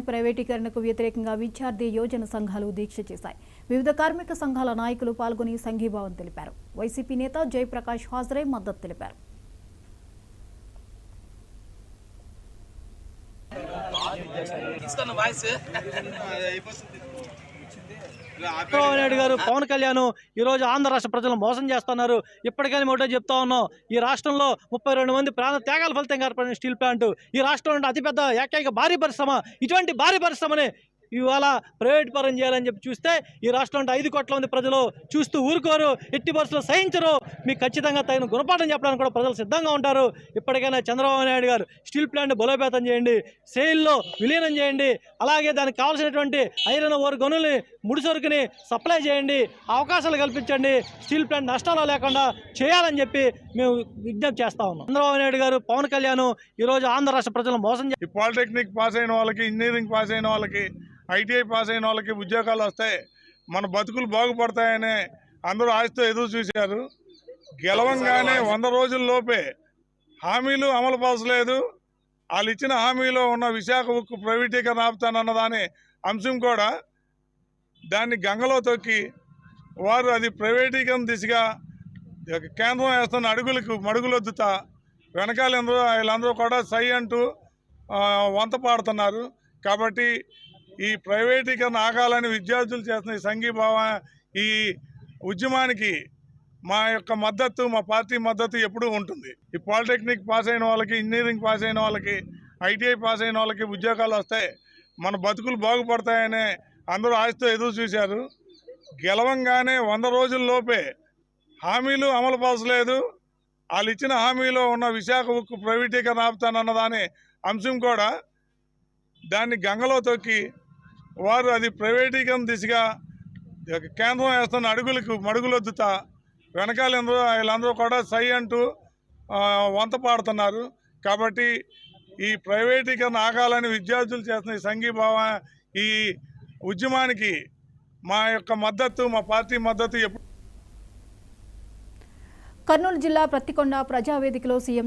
ప్రైవేటీకరణకు వ్యతిరేకంగా విద్యార్థి యోజన సంఘాలు దీక్ష చేశాయి. వివిధ కార్మిక సంఘాల నాయకులు పాల్గొని సంఘీభావం తెలిపారు. వైసీపీ నేత జయప్రకాష్ హాజరై మద్దతు తెలిపారు. చంద్రబాబు నాయుడు గారు, పవన్ కళ్యాణ్ ఈరోజు ఆంధ్ర రాష్ట్ర ప్రజలను మోసం చేస్తున్నారు. ఇప్పటికైనా ఒకటే చెప్తా ఉన్నాం, ఈ రాష్ట్రంలో 32 మంది ప్రాణ త్యాగాల ఫలితంగా ఏర్పడిన స్టీల్ ప్లాంట్ ఈ రాష్ట్రంలో అతిపెద్ద ఏకైక భారీ పరిశ్రమ. ఇటువంటి భారీ పరిశ్రమని ఇవాళ ప్రైవేట్ పరం చేయాలని చెప్పి చూస్తే ఈ రాష్ట్రంలో 5 కోట్ల మంది ప్రజలు చూస్తూ ఊరుకోరు, ఎట్టి పరిస్థితుల్లో సహించరు. మీకు ఖచ్చితంగా తగిన గుణపాఠం చెప్పడానికి కూడా ప్రజలు సిద్ధంగా ఉంటారు. ఇప్పటికైనా చంద్రబాబు నాయుడు గారు స్టీల్ ప్లాంట్ బలోపేతం చేయండి, సెయిల్లో విలీనం చేయండి, అలాగే దానికి కావాల్సినటువంటి ఐరన్ ఓర్ గనుల్ని ముడిసరుకుని సప్లై చేయండి, అవకాశాలు కల్పించండి, స్టీల్ ప్లాంట్ నష్టాలు లేకుండా చేయాలని చెప్పి మేము విజ్ఞప్తి చేస్తా ఉన్నాం. చంద్రబాబు నాయుడు గారు, పవన్ కళ్యాణ్ ఈరోజు ఆంధ్ర రాష్ట్ర ప్రజలను మోసం ఈ పాలిటెక్నిక్ పాస్ అయిన వాళ్ళకి, ఇంజనీరింగ్ పాస్ అయిన వాళ్ళకి, ఐటీఐ పాస్ అయిన వాళ్ళకి ఉద్యోగాలు వస్తాయి, మన బతుకులు బాగుపడతాయని అందరూ ఆశతో ఎదురు చూశారు. గెలవంగానే 100 రోజుల్లోపే హామీలు అమలు పరచలేదు. వాళ్ళు ఇచ్చిన హామీలో ఉన్న విశాఖ ఉక్కు ప్రైవేటీకరణ ఆపుతానన్న దాని అంశం కూడా దాన్ని గంగలో తొక్కి వారు అది ప్రైవేటీకరణ దిశగా కేంద్రం వేస్తున్న అడుగులకు మడుగులొద్దుతా వెనకాల వీళ్ళందరూ కూడా సై అంటూ వంత పాడుతున్నారు. కాబట్టి ఈ ప్రైవేటీకరణ ఆగాలని విద్యార్థులు చేస్తున్న ఈ సంఘీభావ ఈ ఉద్యమానికి మా యొక్క మద్దతు, మా పార్టీ మద్దతు ఎప్పుడూ ఉంటుంది. ఈ పాలిటెక్నిక్ పాస్ అయిన వాళ్ళకి, ఇంజనీరింగ్ పాస్ అయిన వాళ్ళకి, ఐటీఐ పాస్ అయిన వాళ్ళకి ఉద్యోగాలు వస్తాయి, మన బతుకులు బాగుపడతాయని అందరూ ఆశతో ఎదురు చూశారు. గెలవంగానే 100 రోజుల్లోపే హామీలు అమలు పరచలేదు. వాళ్ళు ఇచ్చిన హామీలో ఉన్న విశాఖ ఉక్కు ప్రైవేటీకరణ ఆపుతానన్న దాని అంశం కూడా దాన్ని గంగలో తొక్కి వారు అది ప్రైవేటీకరణ దిశగా కేంద్రం వేస్తున్న అడుగులకు మడుగులొద్దుతా వెనకాల వీళ్ళందరూ కూడా సై అంటూ వంత పాడుతున్నారు. కాబట్టి ఈ ప్రైవేటీకరణ ఆగాలని విద్యార్థులు చేస్తున్న ఈ సంఘీభావ ఈ ఉద్యమానికి మా యొక్క మద్దతు, మా పార్టీ మద్దతు ఎప్పుడు. కర్నూలు జిల్లా ప్రత్తికొండ ప్రజావేదికలో సీఎం